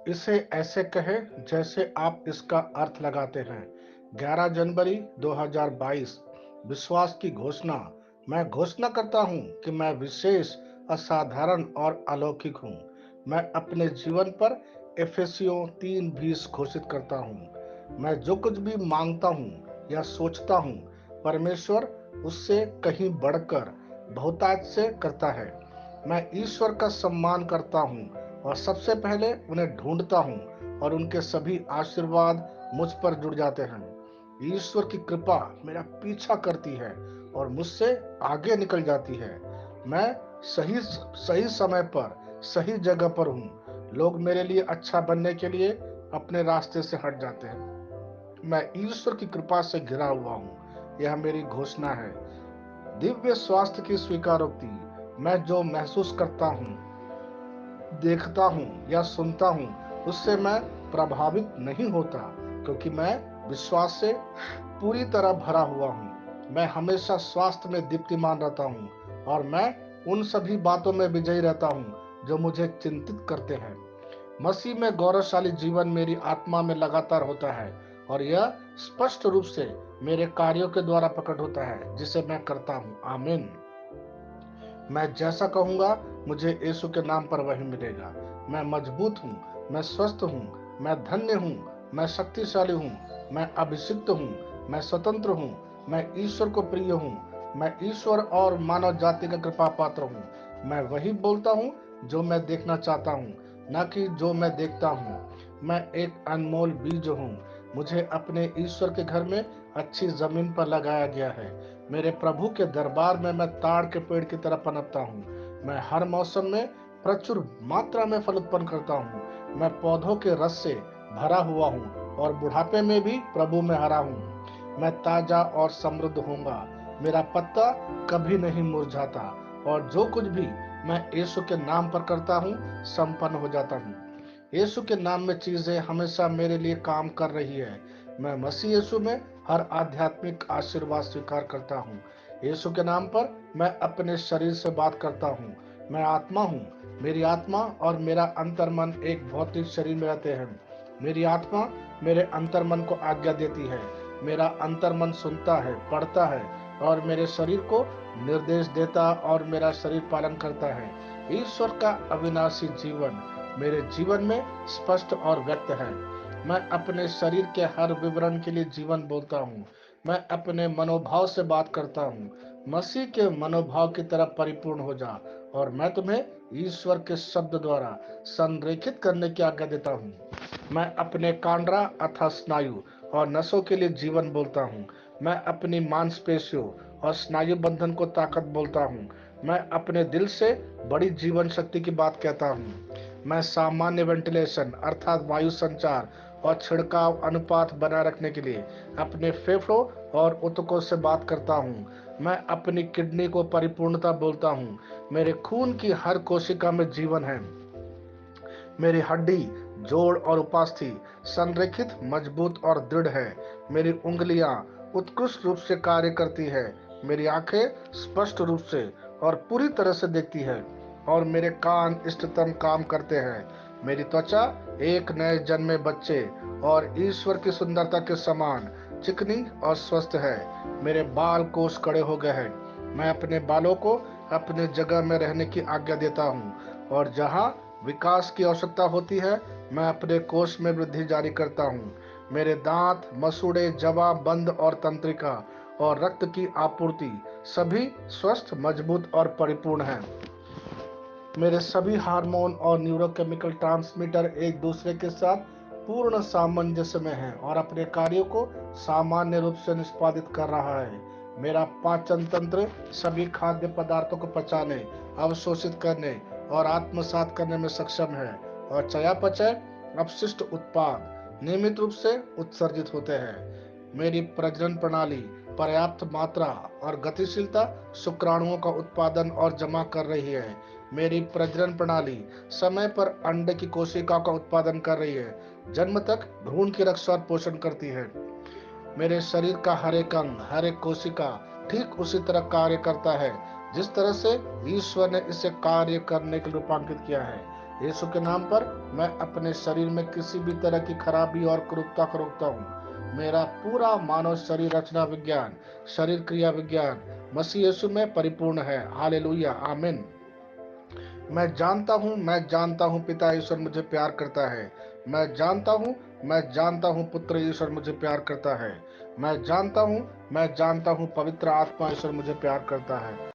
इसे ऐसे कहें जैसे आप इसका अर्थ लगाते हैं। 11 जनवरी 2022। विश्वास की घोषणा। मैं घोषणा करता हूं कि मैं विशेष, असाधारण और अलौकिक हूं। मैं अपने जीवन पर एफेसियों 3:20 घोषित करता हूं। मैं जो कुछ भी मांगता हूं या सोचता हूं, परमेश्वर उससे कहीं बढ़कर बहुतायत से करता है। मैं ईश्वर का सम्मान करता हूं और सबसे पहले उन्हें ढूंढता हूं और उनके सभी आशीर्वाद मुझ पर जुड़ जाते हैं। ईश्वर की कृपा मेरा पीछा करती है और मुझसे आगे निकल जाती है। मैं सही सही समय पर सही जगह पर हूँ। लोग मेरे लिए अच्छा बनने के लिए अपने रास्ते से हट जाते हैं। मैं ईश्वर की कृपा से घिरा हुआ हूँ। यह मेरी घोषणा है। दिव्य स्वास्थ्य की स्वीकारोक्ति। मैं जो महसूस करता हूँ, देखता हूं या सुनता हूं, उससे मैं प्रभावित नहीं होता, क्योंकि मैं विश्वास से पूरी तरह भरा हुआ हूं। मैं हमेशा स्वास्थ्य में दीप्तिमान रहता हूं और मैं उन सभी बातों में विजयी रहता हूं जो मुझे चिंतित करते हैं। मसीह में गौरवशाली जीवन मेरी आत्मा में लगातार होता है और यह स्पष्ट रूप से मेरे कार्यों के द्वारा प्रकट होता है जिसे मैं करता हूं। आमीन। मैं जैसा कहूंगा, मुझे यीशु के नाम पर वही मिलेगा। मैं मजबूत हूँ, मैं स्वस्थ हूँ, मैं धन्य हूँ, मैं शक्तिशाली हूँ, मैं अभिषिक्त हूँ, मैं स्वतंत्र हूँ, मैं ईश्वर को प्रिय हूँ, मैं ईश्वर और मानव जाति का कृपा पात्र हूँ। मैं वही बोलता हूँ जो मैं देखना चाहता हूँ, न कि जो मैं देखता हूँ। मैं एक अनमोल बीज हूँ। मुझे अपने ईश्वर के घर में अच्छी जमीन पर लगाया गया है। मेरे प्रभु के दरबार में मैं ताड़ के पेड़ की तरह पनपता हूँ। मैं हर मौसम में प्रचुर मात्रा में फल उत्पन्न करता हूँ। मैं पौधों के रस से भरा हुआ हूँ और बुढ़ापे में भी प्रभु में हरा हूँ। मैं ताजा और समृद्ध होऊंगा। मेरा पत्ता कभी नहीं मुरझाता और जो कुछ भी मैं यीशु के नाम पर करता हूँ, संपन्न हो जाता हूँ। यीशु के नाम में चीजें हमेशा मेरे लिए काम कर रही है। मैं मसीह यीशु में हर आध्यात्मिक आशीर्वाद स्वीकार करता हूँ। यीशु के नाम पर मैं अपने शरीर से बात करता हूँ। मैं आत्मा हूँ। मेरी आत्मा और मेरा अंतर्मन एक भौतिक शरीर में रहते हैं। मेरी आत्मा मेरे अंतर्मन को आज्ञा देती है। मेरा अंतर्मन सुनता है, पढ़ता है और मेरे शरीर को निर्देश देता और मेरा शरीर पालन करता है। ईश्वर का अविनाशी जीवन मेरे जीवन में स्पष्ट और व्यक्त है। मैं अपने शरीर के हर विवरण के लिए जीवन बोलता हूँ। मैं अपने मनोभाव से बात करता हूँ। मसीह के मनोभाव की तरफ परिपूर्ण हो जा और मैं तुम्हें ईश्वर के शब्द द्वारा संरेखित करने की आज्ञा देता हूँ। मैं अपने कांड्रा अथवा स्नायु और नसों के लिए जीवन बोलता हूँ। मैं अपनी मांसपेशियों और स्नायु बंधन को ताकत बोलता हूँ। मैं अपने दिल से बड़ी जीवन शक्ति की बात कहता हूँ। मैं सामान्य वेंटिलेशन अर्थात वायु संचार और छिड़काव अनुपात बनाए रखने के लिए अपने फेफड़ों और ऊतकों से बात करता हूँ। मैं अपनी किडनी को परिपूर्णता बोलता हूँ। मेरे खून की हर कोशिका में जीवन है। मेरी हड्डी, जोड़ और उपास्थि संरेखित, मजबूत और दृढ़ है। मेरी उंगलियां उत्कृष्ट रूप से कार्य करती है। मेरी आंखें स्पष्ट रूप से और पूरी तरह से देखती है और मेरे कान इष्टतम काम करते हैं। मेरी त्वचा एक नए जन्मे बच्चे और ईश्वर की सुंदरता के समान चिकनी और स्वस्थ है। मेरे बाल कोष कड़े हो गए हैं। मैं अपने बालों को अपने जगह में रहने की आज्ञा देता हूँ और जहाँ विकास की आवश्यकता होती है, मैं अपने कोष में वृद्धि जारी करता हूँ। मेरे दांत, मसूड़े, जवा, बंद और तंत्रिका और रक्त की आपूर्ति सभी स्वस्थ, मजबूत और परिपूर्ण हैं। मेरे सभी हार्मोन और न्यूरोकेमिकल ट्रांसमीटर एक दूसरे के साथ पूर्ण सामंजस्य में हैं और अपने कार्यों को सामान्य रूप से निष्पादित कर रहा है। मेरा पाचन तंत्र सभी खाद्य पदार्थों को पचाने, अवशोषित करने और आत्मसात करने में सक्षम है और चयापचय अपशिष्ट उत्पाद नियमित रूप से उत्सर्जित होते हैं। मेरी प्रजनन प्रणाली पर्याप्त मात्रा और गतिशीलता शुक्राणुओं का उत्पादन और जमा कर रही है। मेरी प्रजनन प्रणाली समय पर अंडे की कोशिकाओं का उत्पादन कर रही है, जन्म तक भ्रूण की रक्षा और पोषण करती है। मेरे शरीर का हर एक अंग, हर एक कोशिका ठीक उसी तरह कार्य करता है जिस तरह से ईश्वर ने इसे कार्य करने के लिए रूपांकित किया है। यीशु के नाम पर मैं अपने शरीर में किसी भी तरह की खराबी और क्रूरता को रोकता हूँ। मेरा पूरा मानव शरीर रचना विज्ञान, शरीर क्रिया विज्ञान मसीह यीशु में परिपूर्ण है। हालेलुया, आमीन। मैं जानता हूँ पिता ईश्वर मुझे प्यार करता है। मैं जानता हूँ पुत्र ईश्वर मुझे प्यार करता है। मैं जानता हूँ पवित्र आत्मा ईश्वर मुझे प्यार करता है।